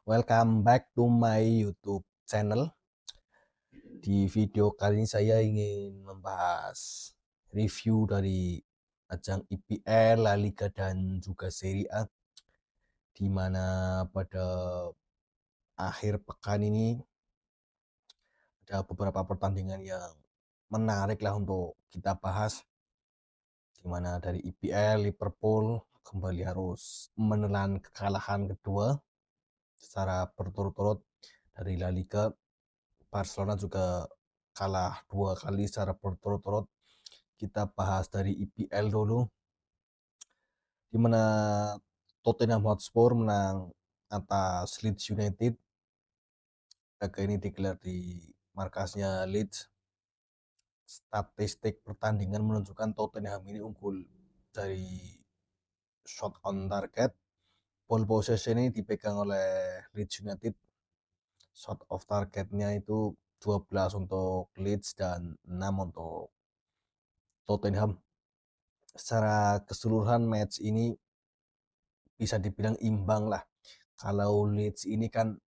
Welcome back to my YouTube channel. Di video kali ini saya ingin membahas review dari ajang IPL, La Liga dan juga Serie A, di mana pada akhir pekan ini ada beberapa pertandingan yang menarik lah untuk kita bahas, di mana dari IPL Liverpool kembali harus menelan kekalahan kedua secara berturut-turut. Dari La Liga Barcelona juga kalah 2 kali secara berturut-turut. Kita bahas dari IPL dulu, di mana Tottenham Hotspur menang atas Leeds United. Laga ini digelar di markasnya Leeds. Statistik pertandingan menunjukkan Tottenham ini unggul dari shot on target. Ball possession ini dipegang oleh Leeds United. Shot off targetnya itu 12 untuk Leeds dan 6 untuk Tottenham. Secara keseluruhan match ini bisa dibilang imbang lah. Kalau Leeds ini kan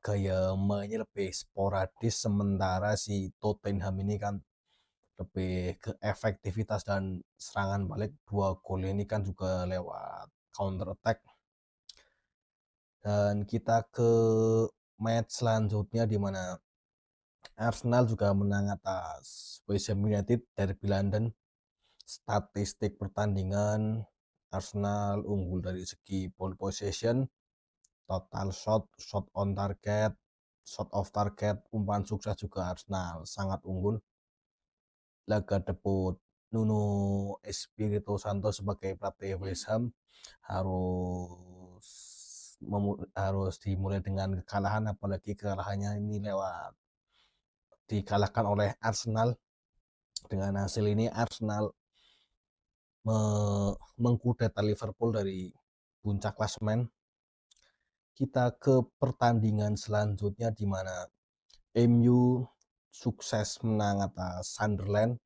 gaya mainnya lebih sporadis, sementara si Tottenham ini kan lebih ke efektivitas dan serangan balik. 2 gol ini kan juga lewat counter attack. Dan kita ke match selanjutnya, di mana Arsenal juga menang atas West Ham United Derby London. Statistik pertandingan, Arsenal unggul dari segi ball possession, total shot, shot on target, shot off target, umpan sukses juga Arsenal sangat unggul. Laga debut Nuno Espirito Santo sebagai pelatih West Ham harus harus dimulai dengan kekalahan, apalagi kekalahannya ini dikalahkan oleh Arsenal. Dengan hasil ini Arsenal mengkudeta Liverpool dari puncak klasemen. Kita ke pertandingan selanjutnya, di mana MU sukses menang atas Sunderland.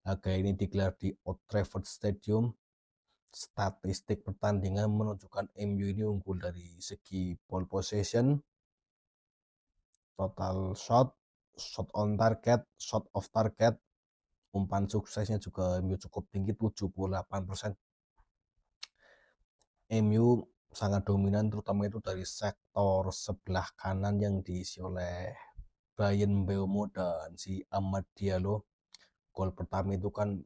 Laga ini digelar di Old Trafford Stadium. Statistik pertandingan menunjukkan MU ini unggul dari segi ball possession, total shot, shot on target, shot off target, umpan suksesnya juga MU cukup tinggi 78%. MU sangat dominan, terutama itu dari sektor sebelah kanan yang diisi oleh Bryan Mbeumo dan si Amad Diallo. Gol pertama itu kan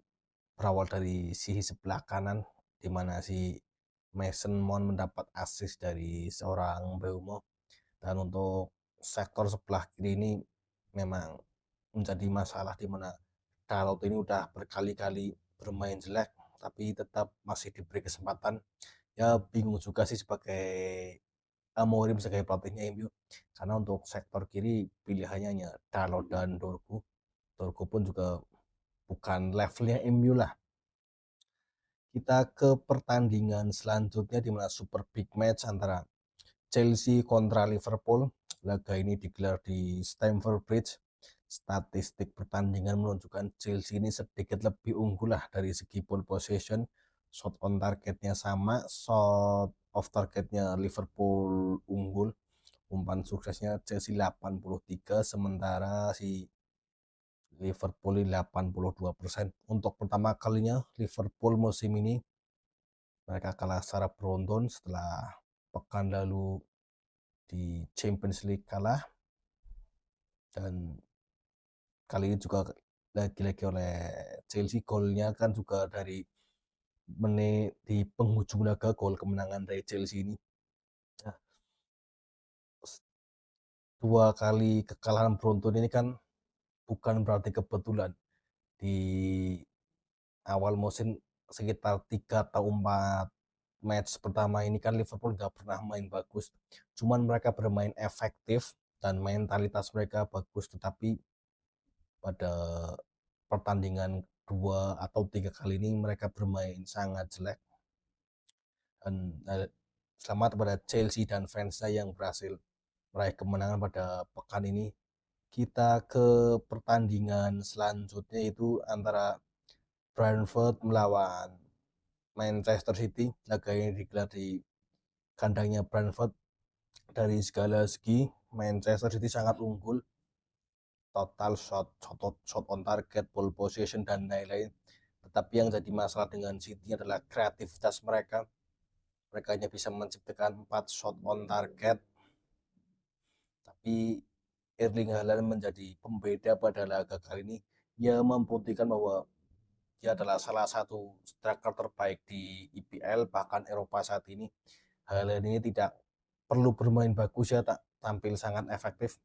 berawal dari sisi sebelah kanan, di mana si Mason Mount mendapat assist dari seorang Mbeumo. Dan untuk sektor sebelah kiri ini memang menjadi masalah, di mana Dalot ini udah berkali-kali bermain jelek tapi tetap masih diberi kesempatan. Ya bingung juga sih sebagai Amorim sebagai pelatihnya MU, karena untuk sektor kiri pilihannya hanya Dalot dan Dorgu. Dorgu pun juga bukan levelnya MU lah. Kita ke pertandingan selanjutnya, di mana super big match antara Chelsea kontra Liverpool. Laga ini digelar di Stamford Bridge. Statistik pertandingan menunjukkan Chelsea ini sedikit lebih unggul lah dari segi ball possession. Shot on targetnya sama, shot off targetnya Liverpool unggul. Umpan suksesnya Chelsea 83, sementara si Liverpool 82%. Untuk pertama kalinya Liverpool musim ini mereka kalah secara beruntun setelah pekan lalu di Champions League kalah, dan kali ini juga lagi-lagi oleh Chelsea. Golnya kan juga dari menit di penghujung laga, gol kemenangan dari Chelsea ini. Nah, 2 kali kekalahan beruntun ini kan bukan berarti kebetulan. Di awal musim sekitar 3 atau 4 match pertama ini kan Liverpool nggak pernah main bagus, cuman mereka bermain efektif dan mentalitas mereka bagus, tetapi pada pertandingan 2 atau 3 kali ini mereka bermain sangat jelek. Dan selamat kepada Chelsea dan fansnya yang berhasil meraih kemenangan pada pekan ini. Kita ke pertandingan selanjutnya, itu antara Brentford melawan Manchester City. Laga ini digelar di kandangnya Brentford dari segala segi Manchester City sangat unggul, total shot on target, ball possession dan lain-lain. Tetapi yang jadi masalah dengan City adalah kreativitas mereka. Mereka hanya bisa menciptakan 4 shot on target, tapi Erling Haaland menjadi pembeda pada laga kali ini. Ia membuktikan bahwa dia adalah salah satu striker terbaik di IPL, bahkan Eropa saat ini. Haaland ini tidak perlu bermain bagus, ya tak tampil sangat efektif.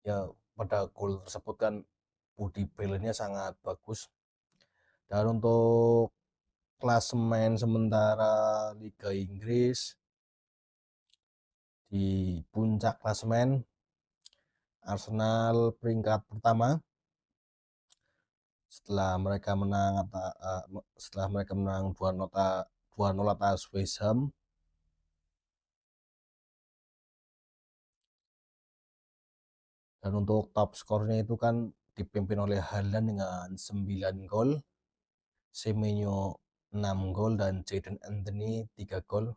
Ya pada gol tersebut kan body balance-nya sangat bagus. Dan untuk klasemen sementara Liga Inggris, di puncak klasemen Arsenal peringkat pertama setelah mereka menang 2-0 atas West Ham. Dan untuk top skornya itu kan dipimpin oleh Haaland dengan 9 gol, Semenyo 6 gol, dan Jadon Anthony 3 gol.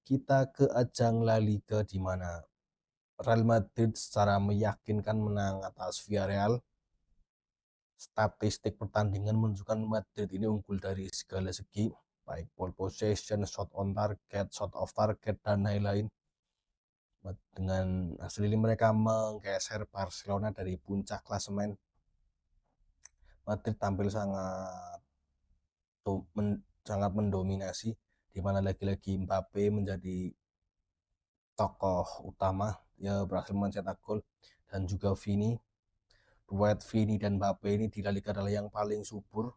Kita ke ajang La Liga di mana Real Madrid secara meyakinkan menang atas Villarreal. Statistik pertandingan menunjukkan Madrid ini unggul dari segala segi, baik ball possession, shot on target, shot off target, dan lain-lain. Dengan hasil ini mereka menggeser Barcelona dari puncak klasemen. Madrid tampil sangat mendominasi, di mana lagi-lagi Mbappe menjadi tokoh utama. Ia berhasil mencetak gol, dan juga Vini. Duet Vini dan Mbappe ini di La Liga adalah yang paling subur.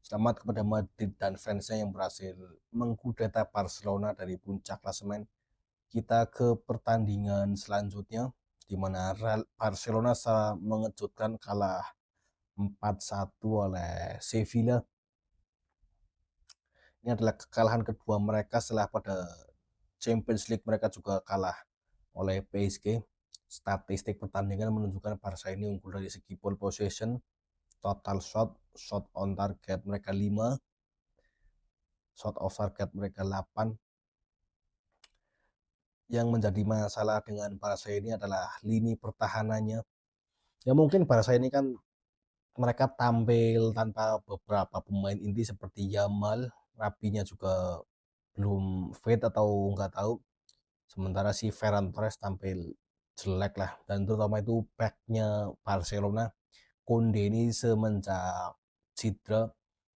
Selamat kepada Madrid dan fansnya yang berhasil mengkudeta Barcelona dari puncak klasemen. Kita ke pertandingan selanjutnya, di mana Barcelona mengejutkan kalah 4-1 oleh Sevilla. Ini adalah kekalahan kedua mereka setelah pada Champions League mereka juga kalah oleh PSG. Statistik pertandingan menunjukkan Barca ini unggul dari segi ball possession, total shot on target mereka 5, shot off target mereka 8. Yang menjadi masalah dengan Barca ini adalah lini pertahanannya. Ya mungkin Barca ini kan mereka tampil tanpa beberapa pemain inti seperti Yamal, Rapinya juga belum fit atau nggak tahu. Sementara si Ferran Torres tampil jelek lah, dan terutama itu backnya Barcelona, Koundé ini semenjak cedera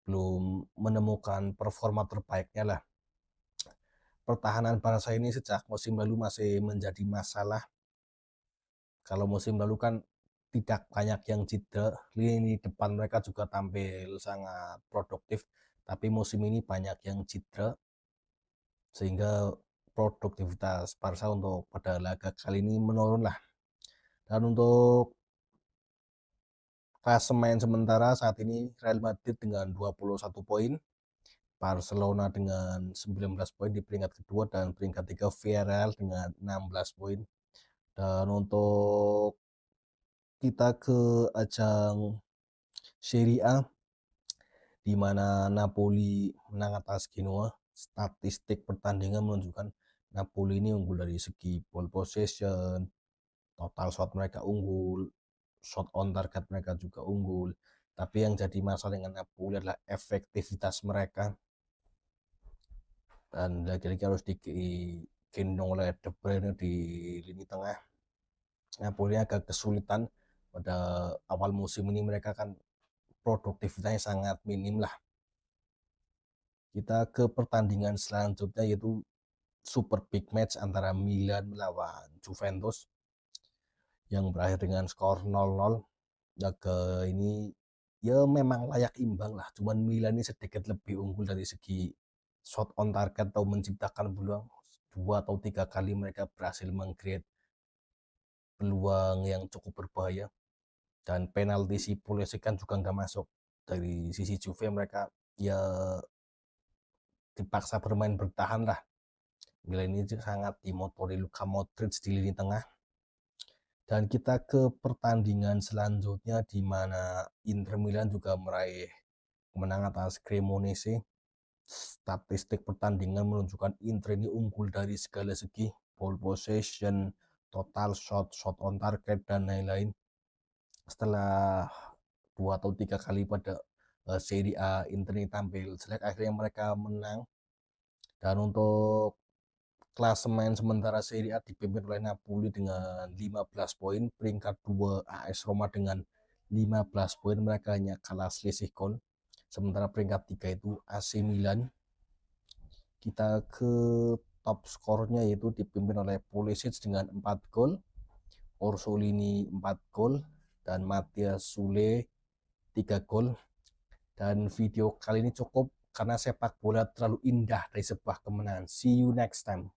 belum menemukan performa terbaiknya lah. Pertahanan Barca ini sejak musim lalu masih menjadi masalah. Kalau musim lalu kan tidak banyak yang cedera, lini depan mereka juga tampil sangat produktif, tapi musim ini banyak yang cedera, sehingga produktivitas Barca untuk pada laga kali ini menurun lah. Dan untuk klasemen sementara saat ini Real Madrid dengan 21 poin, Barcelona dengan 19 poin di peringkat kedua, dan peringkat tiga Villarreal dengan 16 poin. Dan untuk kita ke ajang Serie A, di mana Napoli menang atas Genoa. Statistik pertandingan menunjukkan Napoli ini unggul dari segi ball possession, total shot mereka unggul, shot on target mereka juga unggul. Tapi yang jadi masalah dengan Napoli adalah efektivitas mereka, dan lagi-lagi harus digendong oleh De Bruyne di lini tengah. Napoli agak kesulitan pada awal musim ini, mereka kan produktivitasnya sangat minim lah. Kita ke pertandingan selanjutnya, yaitu super big match antara Milan melawan Juventus yang berakhir dengan skor 0-0. Laga ini ya memang layak imbang lah, cuman Milan ini sedikit lebih unggul dari segi shot on target atau menciptakan peluang. 2 atau 3 kali mereka berhasil meng-create peluang yang cukup berbahaya, dan penalti si Pulisic kan juga nggak masuk. Dari sisi Juve mereka ya dipaksa bermain bertahan lah. Milan ini sangat dimotori Luka Modric di lini tengah. Dan kita ke pertandingan selanjutnya, di mana Inter Milan juga meraih kemenangan atas Cremonese. Statistik pertandingan menunjukkan Inter ini unggul dari segala segi, ball possession, total shot, shot on target, dan lain-lain. Setelah 2 atau 3 kali pada Serie A Inter ini tampil jelek, akhirnya mereka menang. Dan untuk klasemen sementara Serie A dipimpin oleh Napoli dengan 15 poin, peringkat 2 AS Roma dengan 15 poin, mereka hanya kalah selisih gol. Sementara peringkat 3 itu AC Milan. Kita ke top skornya, yaitu dipimpin oleh Pulisic dengan 4 gol, Orsolini 4 gol, dan Matias Sule 3 gol. Dan video kali ini cukup karena sepak bola terlalu indah dari sebuah kemenangan. See you next time.